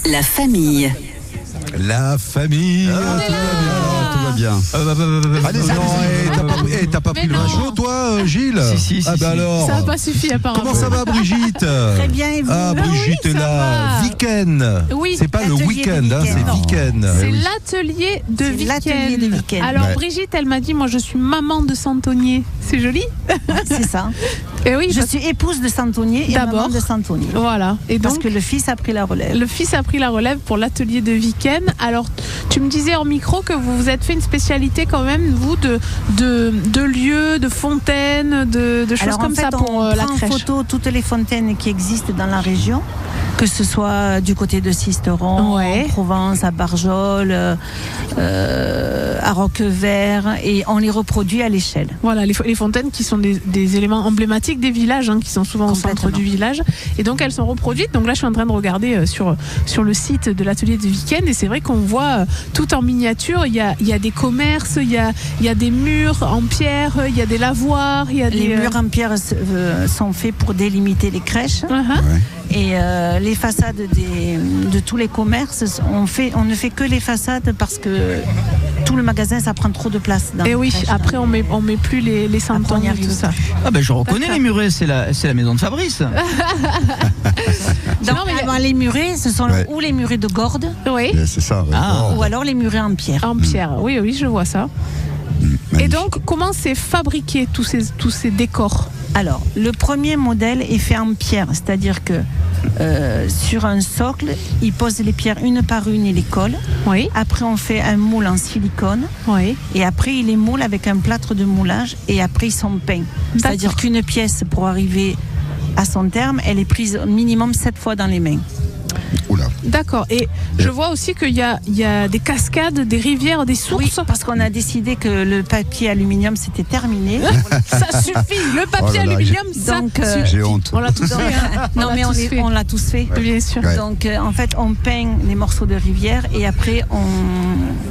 La famille. La famille. Tout va bien. Allez, t'as pas pris le vin chaud, toi, Gilles? Si. Alors. Ça n'a pas suffi apparemment. Comment ça va, Brigitte? Très bien, et vous? Ah, Brigitte oui, est ça là. va. Week-end. Oui. C'est pas le L'atelier week-end, de hein, c'est week-end. week-end. C'est Oui. l'atelier de C'est week-end. l'atelier de week-end. Alors Ouais. Brigitte, elle m'a dit, moi je suis maman de Santonier. C'est joli. C'est ça. Et oui, Je suis épouse de Santonier et D'abord. maman de Santonier. voilà. Et Parce donc que le fils a pris la relève. le fils a pris la relève pour l'atelier de week-end. Alors, tu me disais en micro que vous vous êtes fait une spécialité quand même, vous, de lieux, de fontaines, de choses Alors comme en fait, ça pour on la prend en crèche. photo toutes les fontaines qui existent dans la région, que ce soit du côté de Sisteron, Ouais. en Provence, à Barjol, à Roquevert, et on les reproduit à l'échelle. Voilà, les fontaines qui sont des éléments emblématiques des villages, qui sont souvent au centre Complètement. du village. Et donc, elles sont reproduites. Donc là, je suis en train de regarder sur le site de l'atelier de week-end. Et c'est vrai qu'on voit tout en miniature. Il y a des commerces, il y a des murs en pierre, il y a des lavoirs, il y a Les des... murs en pierre sont faits pour délimiter les crèches. Et les façades de tous les commerces, on ne fait que les façades parce que tout le magasin, ça prend trop de place. Dans Et les oui, crèches. après on met plus les Après, santons on y et arrive tout ça. Ah ben je reconnais les murets, c'est la maison de Fabrice. Donc, Non, mais- les murets, ce sont Ouais. ou les murets de Gordes, Oui, C'est ça. ouais. Ah. Oh. ou alors les murets en pierre. en pierre. Oui, je vois ça. Et Magnifique. donc, comment c'est fabriqué tous ces décors? Alors, le premier modèle est fait en pierre, c'est-à-dire que sur un socle, ils posent les pierres une par une et les collent. Oui, Après, on fait un moule en silicone. oui. Et après, ils les moulent avec un plâtre de moulage. Et après, ils sont peints. C'est-à-dire D'accord. qu'une pièce, pour arriver à son terme, elle est prise minimum 7 fois dans les mains. Oula. D'accord. Et je vois aussi qu'il y a des cascades, des rivières, des sources. Oui, parce qu'on a décidé que le papier aluminium, c'était terminé. Ça suffit. Le papier Oh là là, aluminium, ça Donc, suffit. J'ai honte. On l'a tous fait. hein. Non, mais l'a tous fait. on l'a tous fait. Bien sûr. Ouais. Donc, en fait, on peint les morceaux de rivière et après,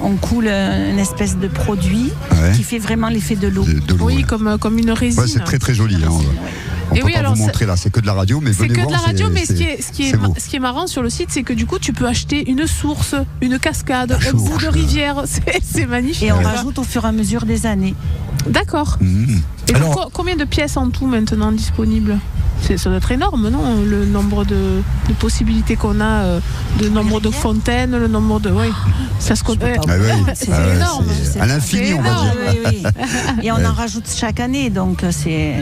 on coule une espèce de produit Ouais. qui fait vraiment l'effet de l'eau. De l'eau, Oui, ouais. comme une résine. Ouais, c'est très très joli. Hein. On Et peut oui, pas alors, vous montrer là, c'est que de la radio, mais C'est venez que de voir. la radio, mais ce c'est beau. qui est marrant sur le site, c'est que du coup, tu peux acheter une source, une cascade, un source. bout de rivière. C'est magnifique. Et on rajoute au fur et à mesure des années. D'accord. Mmh. Et Alors- donc, combien de pièces en tout maintenant disponibles? Ça doit être énorme, non? Le nombre de possibilités qu'on a, le nombre de fontaines, le nombre de... Oui, ça se compte. pas Ah oui, C'est ah ouais, énorme. c'est à l'infini, C'est on va énorme. dire. Oui. Et on en rajoute chaque année, donc c'est.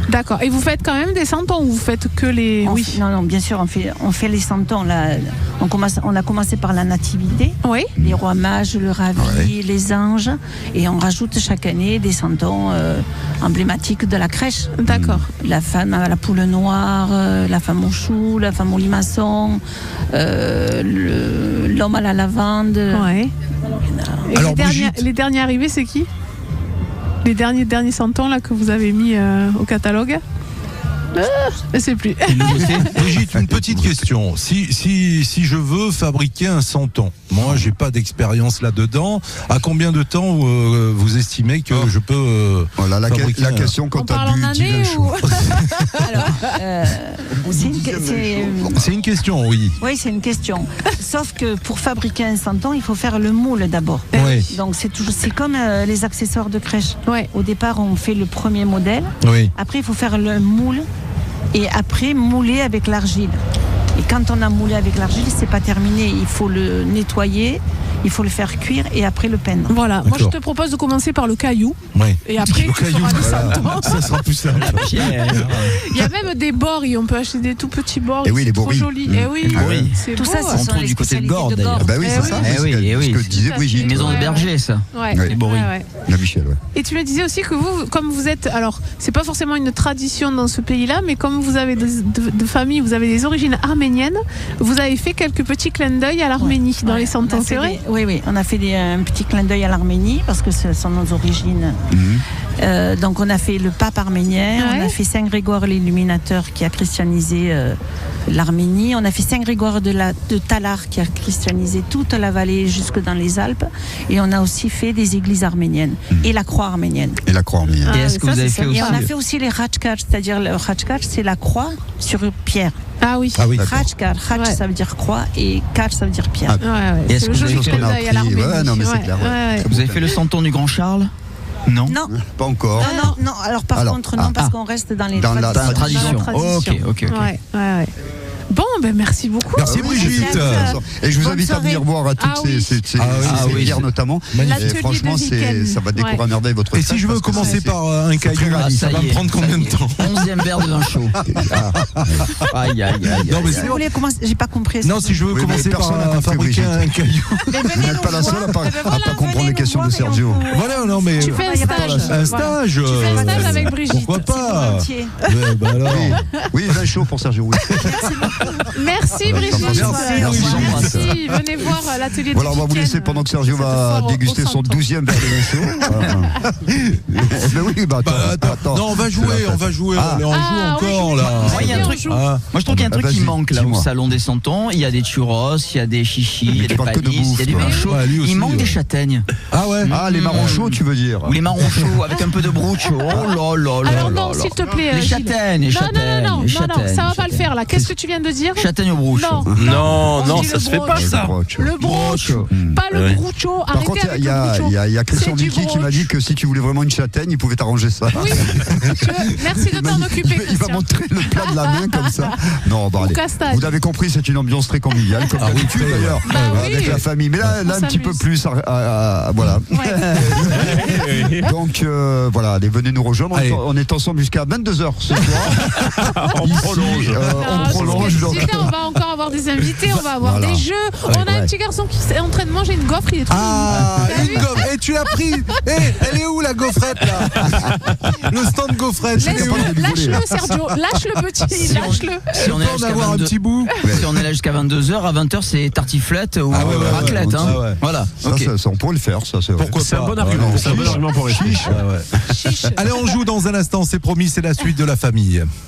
D'accord. Et vous faites quand même des santons ou vous faites que les... on Oui. fait- non, bien sûr, on fait les santons. Là, on a commencé par la nativité, Oui. les rois mages, le ravi, Ouais. les anges, et on rajoute chaque année des santons emblématiques de la crèche. D'accord. La femme à la poule noire, la femme au chou, la femme au limaçon, l'homme à la lavande. Ouais. Et Alors, Brigitte. les derniers arrivés, c'est qui? Les derniers santons là que vous avez mis au catalogue? Je sais plus. Brigitte, une petite question. Si je veux fabriquer un santon, moi j'ai pas d'expérience là-dedans, à combien de temps vous estimez que je peux Voilà fabriquer la un- question quand On t'as parle en bu 10 année vins chauds. C'est une question, oui. Oui, c'est une question. Sauf que pour fabriquer un santon, il faut faire le moule d'abord. Oui, Donc c'est comme les accessoires de crèche. Ouais. Au départ, on fait le premier modèle. oui. Après, il faut faire le moule et après mouler avec l'argile. Et quand on a moulé avec l'argile, c'est pas terminé. Il faut le nettoyer, il faut le faire cuire et après le peindre. Voilà. Moi, je D'accord. te propose de commencer par le caillou. Oui. Et après, Le tu caillou, feras des voilà. santons. Ça sera plus simple. Pierre. Il y a même des boris. On peut acheter des tout petits boris. Eh oui, les c'est trop boris. joli. Mmh. Eh oui, Les boris. c'est Tout beau. ça, hein. ce sont trouve les du côté de spécialités Gordes, d'ailleurs. Ah bah oui, Eh c'est oui. ça. Eh oui, eh oui. Ce que disait Tout à Brigitte. fait. Maison de Ouais, berger, ça. Ouais. Ouais. Les boris. Ouais. La Michel, ouais. Et tu me disais aussi que vous, comme vous êtes, alors c'est pas forcément une tradition dans ce pays-là, mais comme vous avez de famille, vous avez des origines arméniennes, vous avez fait quelques petits clins d'œil à l'Arménie dans Ouais, les on a santons, fait c'est vrai? Oui, on a fait un petit clin d'œil à l'Arménie parce que ce sont nos origines. Donc on a fait le pape arménien, Ouais. on a fait Saint Grégoire l'Illuminateur qui a christianisé l'Arménie, on a fait Saint Grégoire de Talar qui a christianisé toute la vallée jusque dans les Alpes, et on a aussi fait des églises arméniennes et la croix arménienne. Et la croix arménienne. Et est-ce que ça, vous avez c'est fait ça. aussi Et on a fait aussi les Ratchkach, c'est-à-dire le Ratchkach, c'est la croix sur pierre. Ah oui. Ah oui. Khachkar, Ouais. ça veut dire croix et Kar, ça veut dire pierre. Ouais, ouais. Et est-ce C'est le que jeu vous du avez clin qu'on a d'œil à appris l'Arménie. Ouais, non, mais c'est clair, ouais. ouais. Vous avez fait le santon du Grand Charles? Non. Non. Pas encore. Non. Alors par contre, non, parce qu'on reste dans les Dans la traditions. Tradition. tradition. Ok. Ouais. Bon, ben merci beaucoup. Merci oui, Brigitte. c'est Et je vous Bonne invite à venir soirée. voir à toutes Ah oui. ces oui. bières notamment. L'atelier Et franchement, de week-end. ça va découvrir à Ouais. merveille votre Et fête si je veux parce que commencer c'est- par un caillou, Ah, ça va y me est, prendre ça combien y de est. temps? 11e verre de vin chaud. Aïe. Non, mais Si vous voulez commencer, j'ai pas compris. Non, si je veux Oui, mais commencer par personne n'a compris, fabriquer Brigitte. un caillou. Vous n'êtes pas la seule à pas comprendre les questions de Sergio. Voilà, non, mais. Tu fais un stage. Un stage. Tu fais un stage avec Brigitte. Pourquoi pas? Volontiers. Ouais, bah alors. Oui, vin chaud pour Sergio. Oui. Merci Brigitte. Merci, Merci. Venez voir l'atelier du Voilà, on va vous week-end. laisser pendant que Sergio va C'était fort déguster au son Santon. 12e verre de vin chaud. Ben oui, bah attends. Non, on va jouer, C'est la fête. on joue encore là. Moi, il y a un truc. Ah. Moi, je trouve qu'il y a un truc qui Vas-y, manque là au dis-moi. salon des Santons. Il y a des churros, il y a des chichis, il y a tu des parles que de panisses, il y a du bouffe, vin toi. chaud. Ouais, lui aussi, Il manque ouais. des châtaignes. Ah ouais. Ah, les marrons chauds, tu veux dire? Ou les marrons chauds avec un peu de bruccio. Oh là là Alors là non, là. s'il te plaît. Les Gilles. châtaignes, les châtaignes. Non, les châtaignes, ça va les pas le faire là. Qu'est-ce que tu viens de dire? Châtaignes au broucho. Non, Non, on dit ça le se fait pas broche. ça. Le broche, Broche. pas le Ouais. brucho. Par Arrêtez contre, avec il y le brucho. a Christian C'est du Vicky qui m'a broche. dit que si tu voulais vraiment une châtaigne, il pouvait t'arranger ça. Oui, merci de t'en occuper, Il va Christian. montrer le plat de la main comme ça. Non, bon, Ou allez. castagne. Vous l'avez compris, c'est une ambiance très conviviale, comme Ah oui, d'habitude très, d'ailleurs, Bah oui. avec la famille. Mais là On un petit peu s'amuse. plus. Voilà. Ouais. Donc voilà, allez, venez nous rejoindre. Allez. On est ensemble jusqu'à 22h ce soir. On Ici, prolonge. on prolonge. Donc, On va encore avoir des invités, on va avoir Voilà. des jeux. On a un petit garçon qui est en train de manger une gaufre, il est trop Ah, mignon. une gaufre. Et tu l'as pris. Elle est où la gaufrette là? Le stand gaufrette. Il est où? Lâche-le, Sergio, lâche le petit, lâche-le. Si on est On là peut en jusqu'à avoir un 22 petit bout. si on est là jusqu'à 22h, à 20h c'est tartiflette ou Ah ouais, ouais, raclette. ouais, Hein. ouais. Voilà. ça, Ok. on pourrait le faire, ça c'est vrai. Pourquoi C'est un pas? bon argument. Ouais, C'est un bon argument pour rester. ouais, ouais. Chiche. Allez, on joue dans un instant, c'est promis, c'est la suite de la famille.